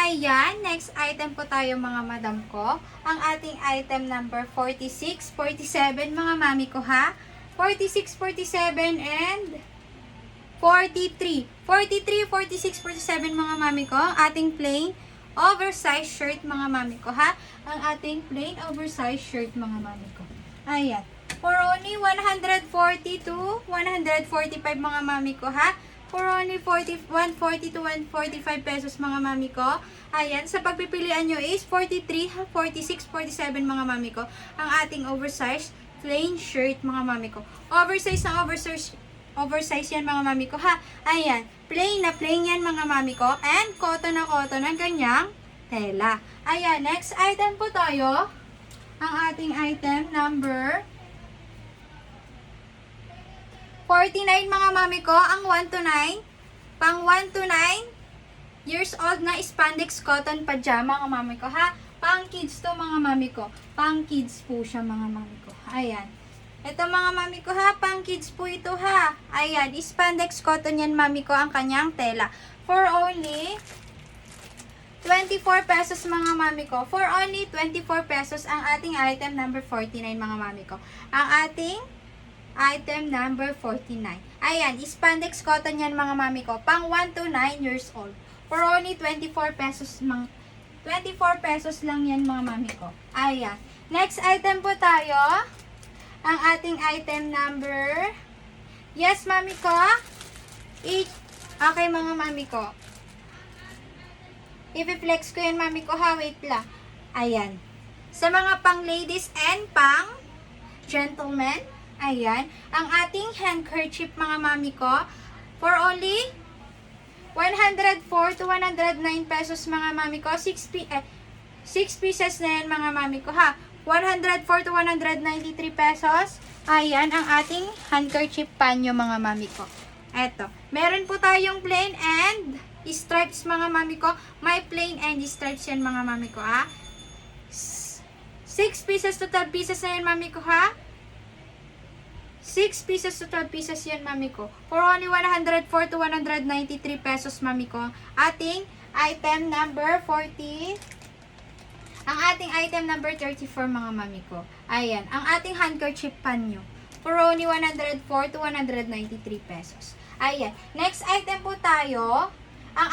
Ayan, next item po tayo mga madam ko. Ang ating item number 46, 47 mga mami ko ha. 46, 47 and 43. 43, 46, 47 mga mami ko. Ang ating plain oversized shirt mga mami ko ha. Ang ating plain oversized shirt mga mami ko. Ayan. For only 140 to 145 mga mami ko ha. For only 140 to 145 pesos mga mami ko. Ayan, sa pagpipilian nyo is 43, 46, 47 mga mami ko. Ang ating oversized plain shirt mga mami ko. Oversize na oversize yan mga mami ko ha. Ayan, plain na plain yan mga mami ko. And cotton na cotton ang ganyang tela. Ayan, next item po tayo. Ang ating item number 49 mga mami ko, ang 1 to 9, pang 1 to 9 years old na spandex cotton pajama mga mami ko ha. Pang kids to mga mami ko. Pang kids po siya mga mami ko. Ayan. Ito mga mami ko ha, pang kids po ito ha. Ayan, spandex cotton yan mami ko ang kanyang tela. For only 24 pesos mga mami ko. For only 24 pesos ang ating item number 49 mga mami ko. Ang ating item number 49. Ayan, spandex cotton yan mga mami ko. Pang 1 to 9 years old. For only 24 pesos 24 pesos lang yan mga mami ko. Ayan. Next item po tayo. Ang ating item number. Yes, mami ko. Okay mga mami ko. I-flex ko yan mami ko ha. Wait lang. Ayan. Sa mga pang ladies and pang gentlemen. Ayan, ang ating handkerchief mga mami ko, for only 104 to 109 pesos mga mami ko, 6 pieces na yan mga mami ko ha, 104 to 193 pesos, ayan, ang ating handkerchief panyo mga mami ko. Eto, meron po tayong plain and stripes mga mami ko, may plain and stripes yan mga mami ko ha, 6 pieces to 12 pieces na yan mami ko ha, 6 pieces to 12 pieces yan, mami ko. For only 104 to 193 pesos, mami ko. Ating item number 40. Ang ating item number 34, mga mami ko. Ayan, ang ating handkerchief panyo. For only 104 to 193 pesos. Ayan, next item po tayo. Ang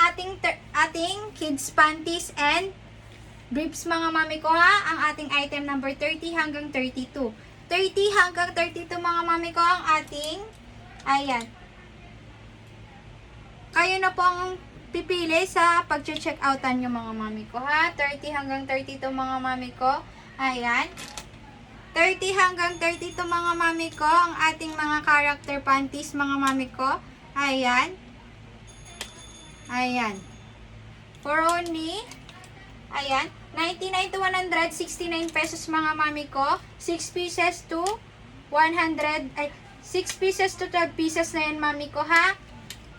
ating kids panties and briefs, mga mami ko ha. Ang ating item number 30 hanggang 32. 30 hanggang 32 mga mami ko ang ating, ayan. Kayo na pong pipili sa pag-check outan nyo mga mami ko ha. 30 hanggang 32 mga mami ko. Ayan. 30 hanggang 32 mga mami ko ang ating mga character panties mga mami ko. Ayan. Ayan. For only, ayan, 99 to 169 pesos mga mami ko. 6 pieces to 100, 6 pieces to 12 pieces na yan mami ko ha.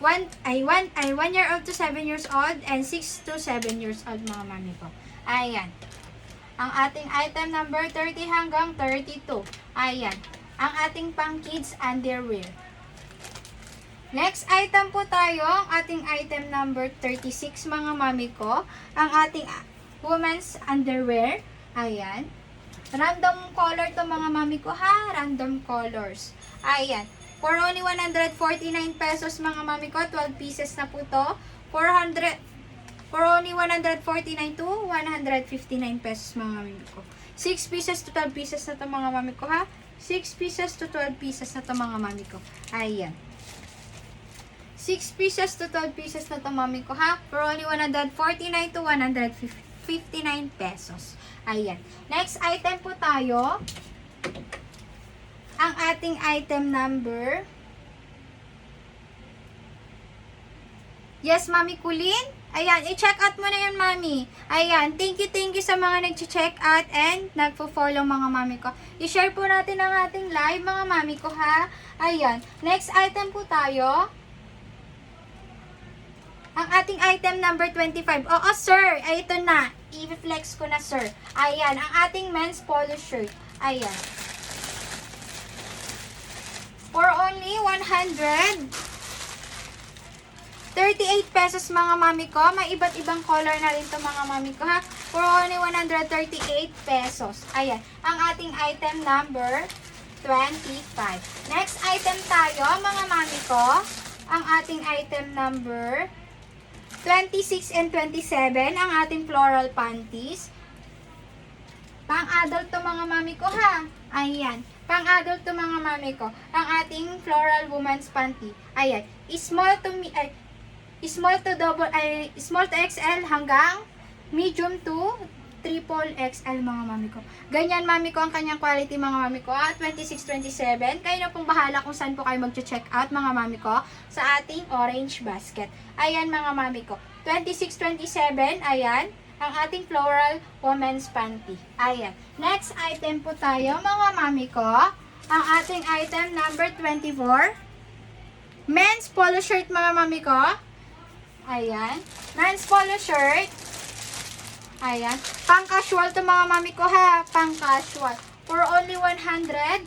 1 year old to 7 years old and 6 to 7 years old mga mami ko. Ayan. Ang ating item number 30 hanggang 32. Ayan. Ang ating pang kids underwear. Next item po tayo, ang ating item number 36 mga mami ko. Ang ating women's underwear. Ayan. Random color to mga mami ko ha. Random colors. Ayan. For only 149 pesos mga mami ko. 12 pieces na po to. For only 149 to 159 pesos mga mami ko. 6 pieces to 12 pieces na to mga mami ko ha. 6 pieces to 12 pieces na to mga mami ko. Ayan. 6 pieces to 12 pieces na to mami ko ha. For only 149 to 159 pesos. Ayan. Next item po tayo. Ang ating item number. Yes, Mami Kulin. Ayan, i-check out mo na yan, Mami. Ayan, thank you sa mga nag-check out and nagpo-follow mga Mami ko. I-share po natin ang ating live mga Mami ko ha. Ayan, next item po tayo. Ang ating item number 25. Oo, sir. Ay, ito na. I-flex ko na, sir. Ayan, ang ating men's polo shirt. Ayan. For only 100. 38 pesos mga mami ko. May iba't ibang color na rin to mga mami ko ha. For only 138 pesos. Ayan. Ang ating item number 25. Next item tayo mga mami ko. Ang ating item number 26 and 27. Ang ating floral panties. Pang-adult to mga mami ko ha. Ayan. Pang-adult to mga mami ko. Ang ating floral woman's panty. Ayan. Small to XL hanggang medium to triple XL mga mami ko. Ganyan mami ko ang kanyang quality mga mami ko. At 26-27. Kayo na pong bahala kung saan po kayo mag-check out mga mami ko sa ating orange basket. Ayan mga mami ko. 26-27. Ayan. Ang ating floral women's panty. Ayan. Next item po tayo, mga mami ko. Ang ating item number 24. Men's polo shirt, mga mami ko. Ayan. Men's polo shirt. Ayan. Pang-casual to, mga mami ko, ha. Pang-casual. For only 192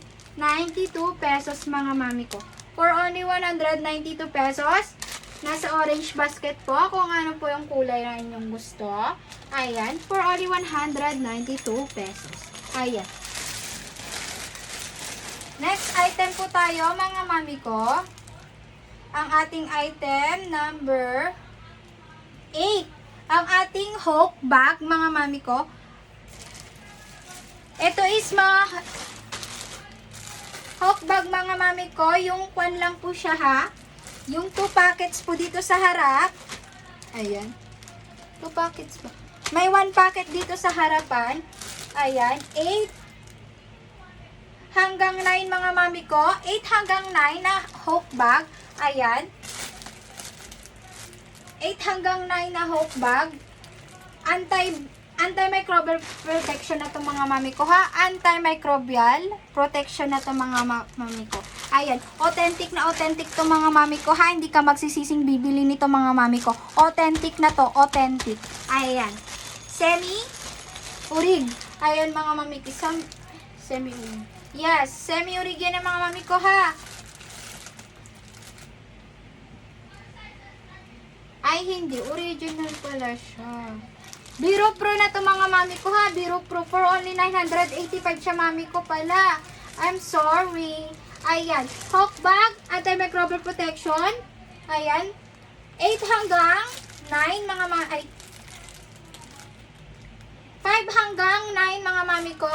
pesos, mga mami ko. For only 192 pesos. Nasa orange basket po kung ano po yung kulay na inyong gusto. Ayan, for only 192 pesos. Ayan. Next item po tayo mga mami ko. Ang ating item number 8. Ang ating Hulk bag mga mami ko. Ito is mga Hulk bag mga mami ko. Yung kwan lang po siya ha. Yung 2 packets po dito sa harap. Ayan. 2 packets po. May 1 packet dito sa harapan. Ayan. 8 hanggang 9 mga mami ko. 8 hanggang 9 na Hulk bag. Ayan. 8 hanggang 9 na Hulk bag. Antimicrobial protection na to mga mami ko ha. Antimicrobial protection na to mga mami ko. Ayan. Authentic na authentic to mga mami ko ha. Hindi ka magsisising bibili nito mga mami ko. Authentic na to. Authentic. Ayan. Semi-urig. Ayan mga mami ko. Semi-urig. Yes. Semi-urig yan ang mga mami ko ha. Ay hindi. Original pala siya. Biro Pro na to mga mami ko ha. Biro Pro for only 985 siya mami ko pala. I'm sorry. Ayan. Hulk bag. Antimicrobial protection. Ayan. 8 hanggang 9 mga mami. Ay. 5 hanggang 9 mga mami ko.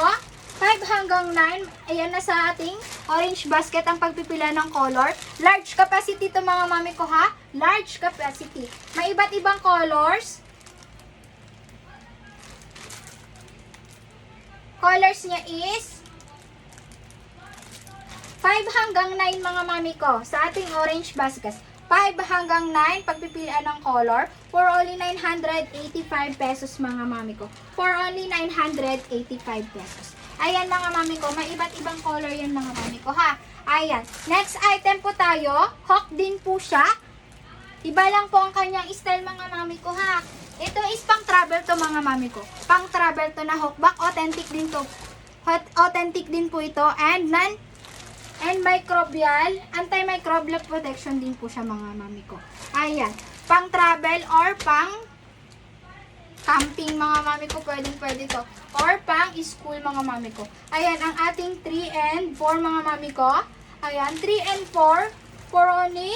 5 hanggang 9. Ayan na sa ating orange basket ang pagpipila ng color. Large capacity to mga mami ko ha. Large capacity. May iba't ibang colors. Colors niya is 5 hanggang 9 mga mami ko sa ating orange basket. 5 hanggang 9 pagpipilian ng color for only 985 pesos mga mami ko. For only 985 pesos. Ayan mga mami ko, may iba't ibang color yan mga mami ko ha. Ayan. Next item po tayo. Hawk din po siya. Iba lang po ang kanyang style mga mami ko ha. Ito is pang travel to mga mami ko. Pang travel to na hook back. Authentic din to. Authentic din po ito. And microbial. Antimicrobial protection din po siya mga mami ko. Ayan. Pang travel or pang camping mga mami ko. Pwede to. Or pang school mga mami ko. Ayan. Ang ating 3 and 4 mga mami ko. Ayan. 3 and 4 for only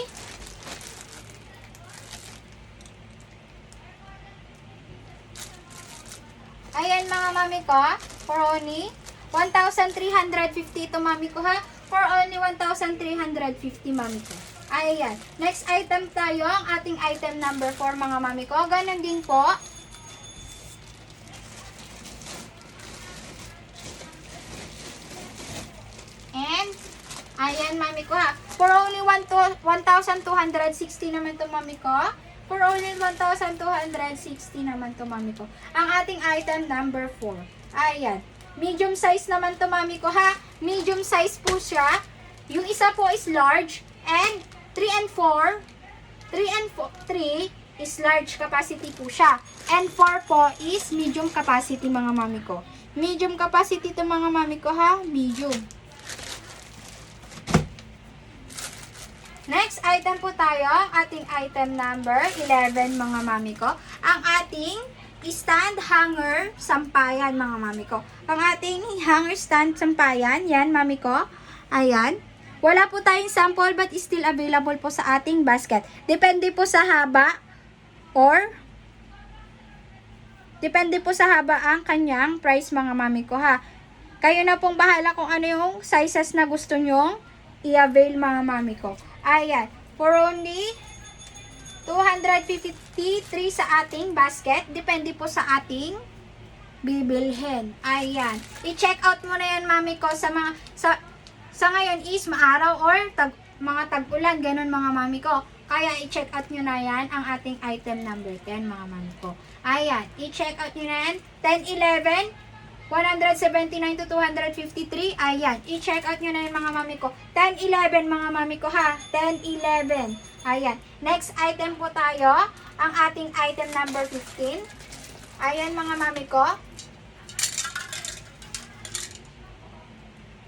ayan mga mami ko, for only 1,350 ito mami ko ha. For only 1,350 mami ko. Ayan. Next item tayo, ang ating item number 4 mga mami ko. Ganun din po. And, ayan mami ko ha. For only 1,260 naman ito mami ko. For only 1,260 naman to mami ko. Ang ating item number 4. Ayan. Medium size naman to mami ko ha. Medium size po siya. Yung isa po is large. And 3 and 4 is large capacity po siya. And 4 po is medium capacity mga mami ko. Medium capacity to mga mami ko ha. Medium. Next item po tayo, ang ating item number 11 mga mami ko. Ang ating stand hanger sampayan mga mami ko. Ang ating hanger stand sampayan, yan mami ko. Ayan. Wala po tayong sample but still available po sa ating basket. Depende po sa haba or depende po sa haba ang kanyang price mga mami ko ha. Kayo na pong bahala kung ano yung sizes na gusto nyong i-avail mga mami ko. Ayan. For only 253 sa ating basket. Depende po sa ating bibilhin. Ayan. I-check out mo na yan mami ko sa mga sa ngayon is maaraw or mga tag-ulan. Ganun mga mami ko. Kaya i-check out nyo na yan ang ating item number 10 mga mami ko. Ayan. I-check out nyo na yan. 10, 11, 179 to 253. Ayan. I-check out nyo na yun mga mami ko. 10, 11 mga mami ko ha. 10, 11. Ayan. Next item po tayo. Ang ating item number 15. Ayan mga mami ko.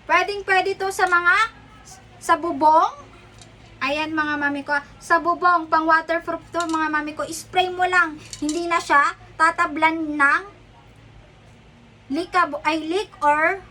Pwedeng-pwede to sa mga sa bubong. Ayan mga mami ko. Sa bubong, pang waterproof to mga mami ko. Spray mo lang. Hindi na siya tatablan ng leak or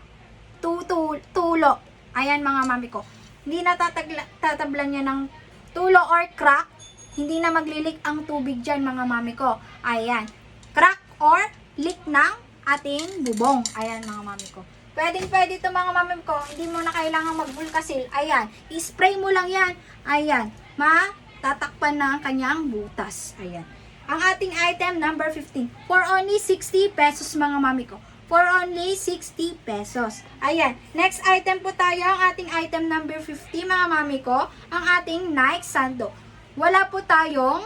tulo. Ayan mga mami ko. Hindi na tatablan niya ng tulo or crack. Hindi na maglilik ang tubig dyan mga mami ko. Ayan. Crack or leak ng ating bubong. Ayan mga mami ko. Pwedeng-pwede ito mga mami ko. Hindi mo na kailangan magbulkasil. Ayan. I-spray mo lang yan. Ayan. Matatakpan na ang kanyang butas. Ayan. Ang ating item number 15. For only 60 pesos mga mami ko. For only 60 pesos. Ayan. Next item po tayo. Ang ating item number 50 mga mami ko. Ang ating Nike Sando. Wala po tayong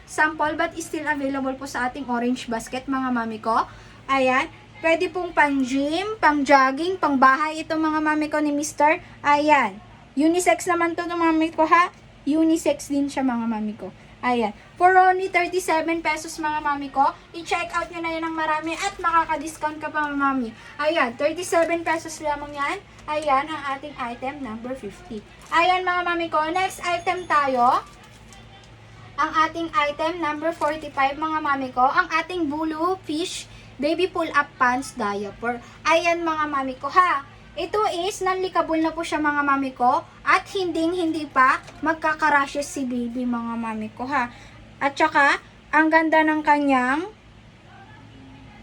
sample but still available po sa ating orange basket mga mami ko. Ayan. Pwede pong pang gym, pang jogging, pang bahay ito mga mami ko ni Mr. Ayan. Unisex naman to ng mami ko ha. Unisex din siya mga mami ko. Ayan. For only 37 pesos mga mami ko. I-check out nyo na yan ng marami at makaka-discount ka pa mga mami. Ayan. 37 pesos lamang yan. Ayan ang ating item number 50. Ayan mga mami ko. Next item tayo. Ang ating item number 45 mga mami ko. Ang ating blue fish baby pull-up pants diaper. Ayan mga mami ko ha. Ito is non-leakable na po siya mga mami ko. At hindi pa magkakarashes si baby mga mami ko ha. At saka, ang ganda ng kanyang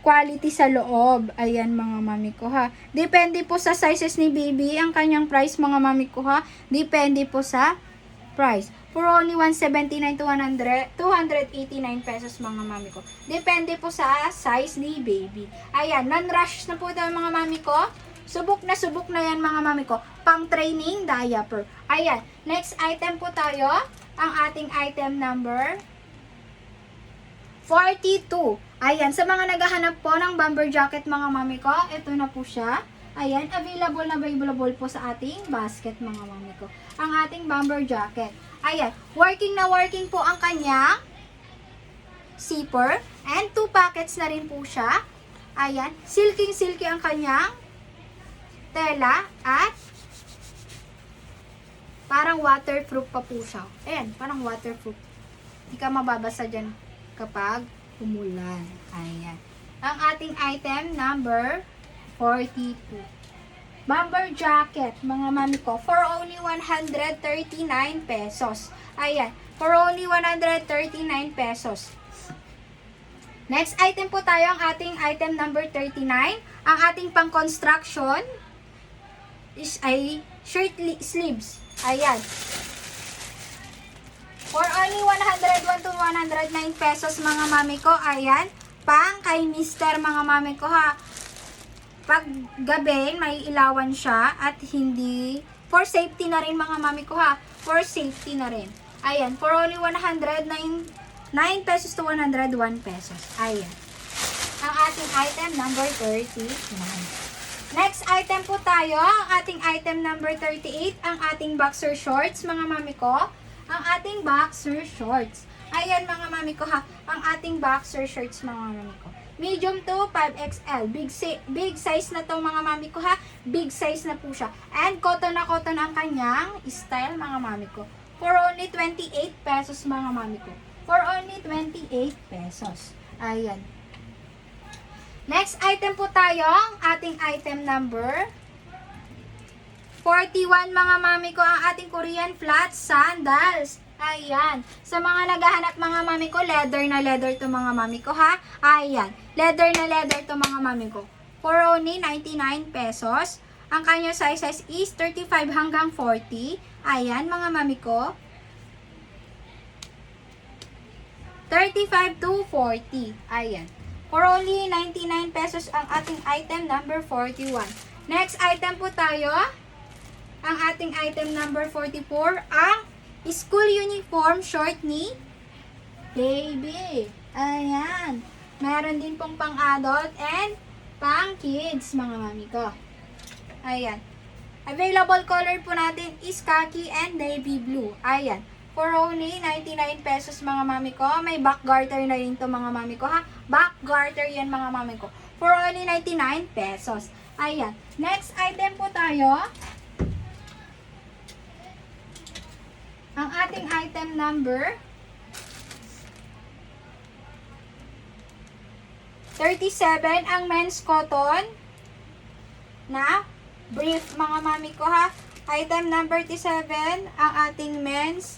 quality sa loob. Ayan mga mami ko ha. Depende po sa sizes ni baby. Ang kanyang price mga mami ko ha. Depende po sa price. For only 179 to 289 pesos mga mami ko. Depende po sa size ni baby. Ayan, non-rush na po tayo mga mami ko. Subok na yan mga mami ko. Pang training diaper. Ayan, next item po tayo. Ang ating item number 42. Ayan, sa mga naghahanap po ng bomber jacket mga mami ko, ito na po siya. Ayan, available po sa ating basket mga mami ko. Ang ating bomber jacket. Ayan, working po ang kanya zipper. And 2 packets na rin po siya. Ayan, silky ang kanyang tela. At parang waterproof pa po siya. Ayan, parang waterproof. Hindi ka mababasa dyan kapag umulan. Ayan. Ang ating item number 42. Bomber jacket, mga mami ko, for only 139 pesos. Ayan, for only 139 pesos. Next item po tayo, ang ating item number 39. Ang ating pang-construction is ay shirt sleeves. Ayan. For only 101 to 109 pesos mga mami ko. Ayan, pang kay Mr. mga mami ko ha. Pag gabi, may ilawan siya at hindi, for safety na rin mga mami ko ha. For safety na rin. Ayan, for only 109 pesos to 101 pesos. Ayan. Ang ating item number 39. Next item po tayo, ang ating item number 38, ang ating boxer shorts mga mami ko. Ang ating boxer shorts. Ayan mga mami ko ha, ang ating boxer shorts mga mami ko. Medium to 5XL. Big size na to mga mami ko ha. Big size na po siya. And cotton na cotton ang kanyang style mga mami ko. For only 28 pesos mga mami ko. For only 28 pesos. Ayan. Next item po tayo, ang ating item number 41 mga mami ko, ang ating Korean flat sandals. Ayan. Sa mga naghahanap mga mami ko, leather na leather to mga mami ko ha. Ayan. Leather na leather to mga mami ko. For only 99 pesos. Ang kanyang sizes is 35 hanggang 40. Ayan mga mami ko. 35 to 40. Ayan. For only 99 pesos ang ating item number 41. Next item po tayo. Ang ating item number 44. Ang school uniform short ni baby. Ayan. Meron din pong pang adult and pang kids mga mami ko. Ayan. Available color po natin is khaki and navy blue. Ayan. For only 99 pesos mga mami ko. May back garter na rin to mga mami ko ha. Back garter yan mga mami ko. For only 99 pesos. Ayan. Next item po tayo. Ang ating item number 37 ang men's cotton na brief mga mami ko ha. Item number 37 ang ating men's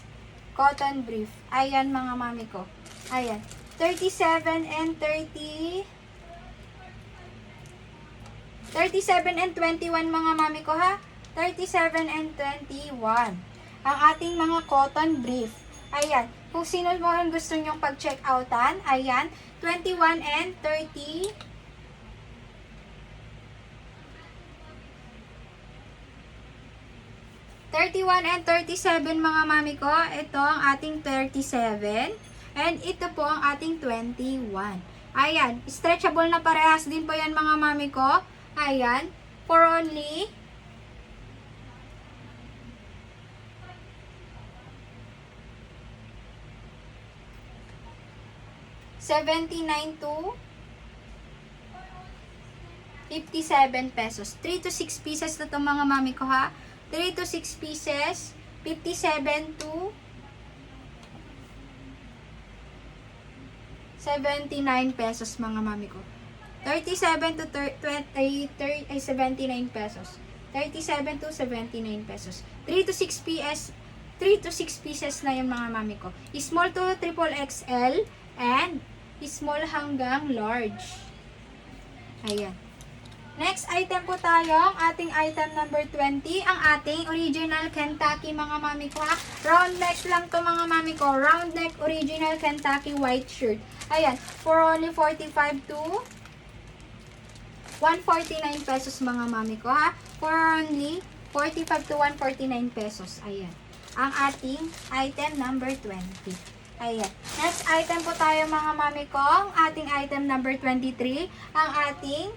cotton brief. Ayan mga mami ko. Ayan. 37 and 30. 37 and 21 mga mami ko ha. 37 and 21. Ang ating mga cotton brief. Ayan. Kung sino mo ang gusto nyong pag-check outan. Ayan. 21 and 30. 31 and 37 mga mami ko. Ito ang ating 37. And ito po ang ating 21. Ayan. Stretchable na parehas din po yan mga mami ko. Ayan. For only 79 to 57 pesos. 3 to 6 pieces na itong mga mami ko ha. 3 to 6 pieces. 57 to 79 pesos mga mami ko. 37 to 79 pesos. 37 to 79 pesos. 3 to 6 pieces. 3 to 6 pieces na yung mga mami ko. Small to triple XL and small hanggang large. Ayan. Next item po tayo, ang ating item number 20, ang ating original Kentucky mga mami ko ha. Round neck lang to mga mami ko. Round neck original Kentucky white shirt. Ayan, for only 45 to 149 pesos mga mami ko ha. For only 45 to 149 pesos. Ayan. Ang ating item number 20. Ayan. Next item po tayo mga mami ko. Ang ating item number 23. Ang ating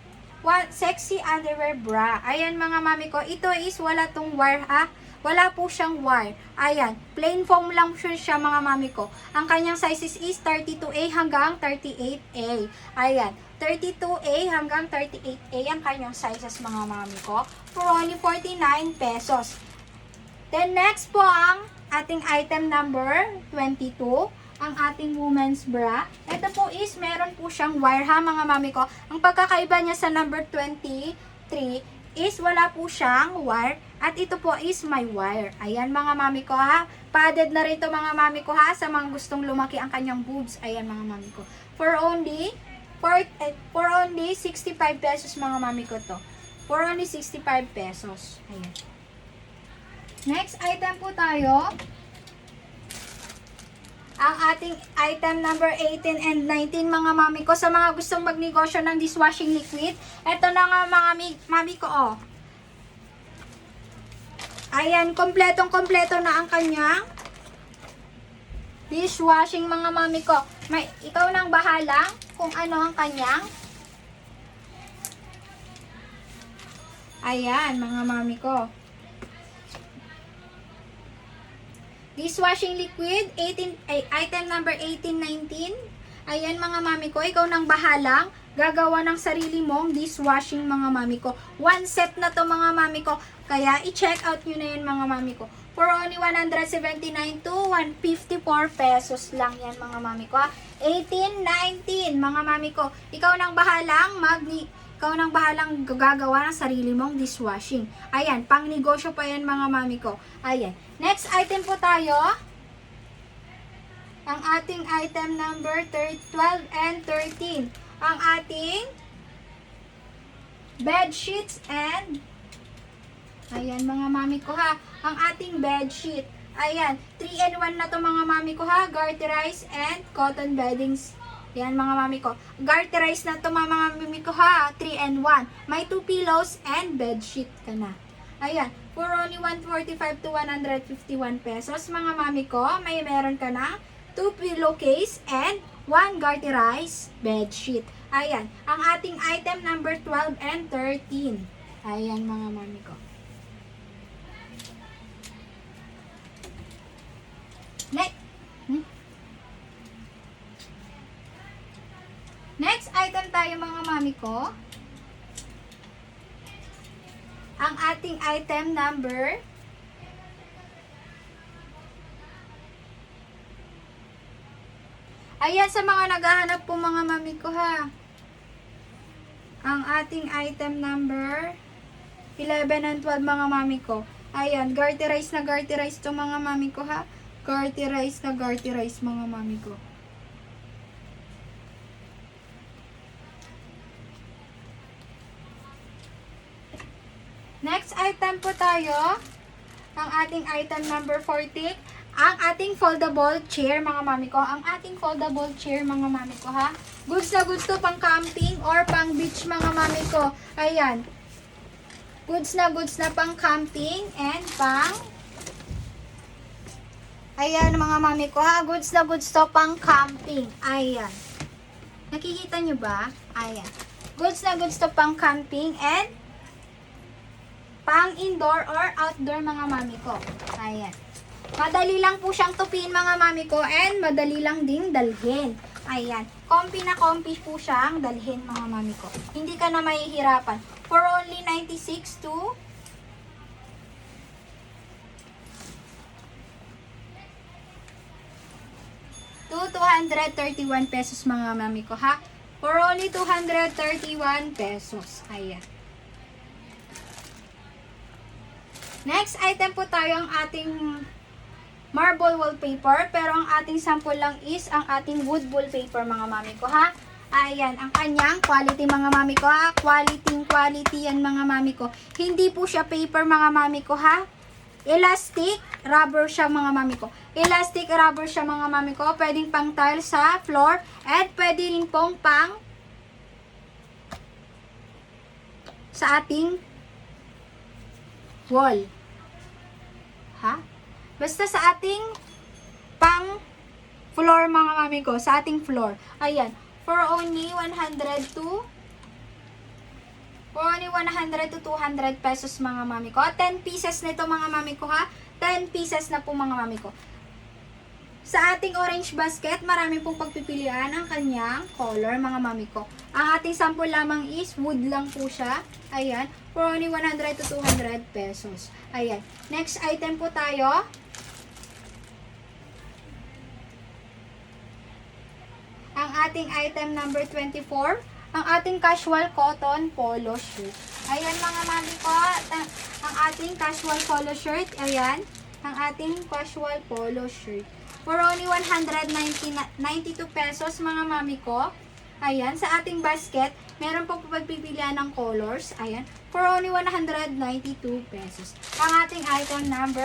sexy underwear bra. Ayan mga mami ko. Ito is wala tong wire ha. Wala po siyang wire. Ayan. Plain foam lang siya mga mami ko. Ang kanyang sizes is 32A hanggang 38A. Ayan. 32A hanggang 38A ang kanyang sizes mga mami ko. For only 49 pesos. Then next po ang ating item number 22, ang ating women's bra. Ito po is meron po siyang wire ha mga mami ko. Ang pagkakaiba niya sa number 23 is wala po siyang wire at ito po is may wire. Ayan mga mami ko ha. Padded na rin to mga mami ko ha sa mga gustong lumaki ang kanyang boobs. Ayan mga mami ko. For only 65 pesos mga mami ko to. For only 65 pesos. Ayan. Next item po tayo. Ang ating item number 18 and 19 mga mami ko. Sa mga gustong magnegosyo ng dishwashing liquid. Ito na nga mga mami ko oh. Ayan, kompletong-kompleto na ang kanyang dishwashing mga mami ko. Ikaw nang bahala kung ano ang kanyang. Ayan, mga mami ko. Dishwashing liquid, item number 18-19. Ayan mga mami ko, ikaw nang bahalang gagawa ng sarili mong dishwashing mga mami ko. One set na to mga mami ko. Kaya i-check out nyo na yun mga mami ko. for only 179 to 154 pesos lang yan mga mami ko. 18, 19 mga mami ko. Ikaw nang bahalang gagawa ng sarili mong dishwashing. Ayan, pang negosyo pa yan mga mami ko. Ayan. Next item po tayo. Ang ating item number 12 and 13. Ang ating bed sheets and ayan mga mami ko ha. Ang ating bed sheet. Ayan, 3-in-1 na to mga mami ko ha. Garterize and cotton beddings. Yan mga mami ko. Garterize na to mga mami ko ha. 3-in-1. May 2 pillows and bed sheet ka na. Ayan, for only 145 to 151 pesos mga mami ko. May meron ka na 2 pillowcase and 1 garterized bed sheet. Ayan, ang ating item number 12 and 13. Ayan mga mami ko. Next item tayo mga mami ko. Ang ating item number ayan, sa mga naghahanap po mga mami ko ha. Ang ating item number 11 and 12 mga mami ko. Ayan, garterize na garterize to mga mami ko ha. Garterize na garterize mga mami ko. Next item po tayo. Ang ating item number 14. Ang ating foldable chair mga mami ko. Ang ating foldable chair mga mami ko ha. Goods na goods to pang camping or pang beach mga mami ko. Ayan. Goods na pang camping and pang ayan mga mami ko ha. Goods na goods to pang camping. Ayan. Nakikita nyo ba? Ayan. Goods na goods to pang camping and pang indoor or outdoor mga mami ko. Ayan. Madali lang po siyang tupin mga mami ko and madali lang ding dalhin. Ayan. Comfy na comfy po siyang dalhin mga mami ko. Hindi ka na mahihirapan. For only 96 to 231 pesos mga mami ko ha. For only 231 pesos. Ayan. Next item po tayo ang ating marble wallpaper. Pero ang ating sample lang is ang ating wood wallpaper mga mami ko ha. Ayan, ang kanyang quality mga mami ko ha. Quality yan mga mami ko. Hindi po siya paper mga mami ko ha. Elastic rubber siya mga mami ko. Elastic rubber siya mga mami ko. Pwedeng pang tile sa floor. At pwede rin pong pang sa ating wall. Ha? Basta sa ating pang floor mga mami ko. Sa ating floor. Ayan. For only 100 to 200 pesos mga mami ko. 10 pieces nito mga mami ko ha. 10 pieces na po mga mami ko. Sa ating orange basket, marami pong pagpipilian ang kanyang color mga mami ko. Ang ating sample lamang is wood lang po siya. Ayan. For only 100 to 200 pesos. Ayan. Next item po tayo. Ang ating item number 24. Ang ating casual cotton polo shirt. Ayan mga mami ko. Ang ating casual polo shirt. Ayan. Ang ating casual polo shirt. For only 192 pesos mga mami ko. Ayan. Sa ating basket, meron po pagpipilian ng colors. Ayan. For only 192 pesos. Ang ating item number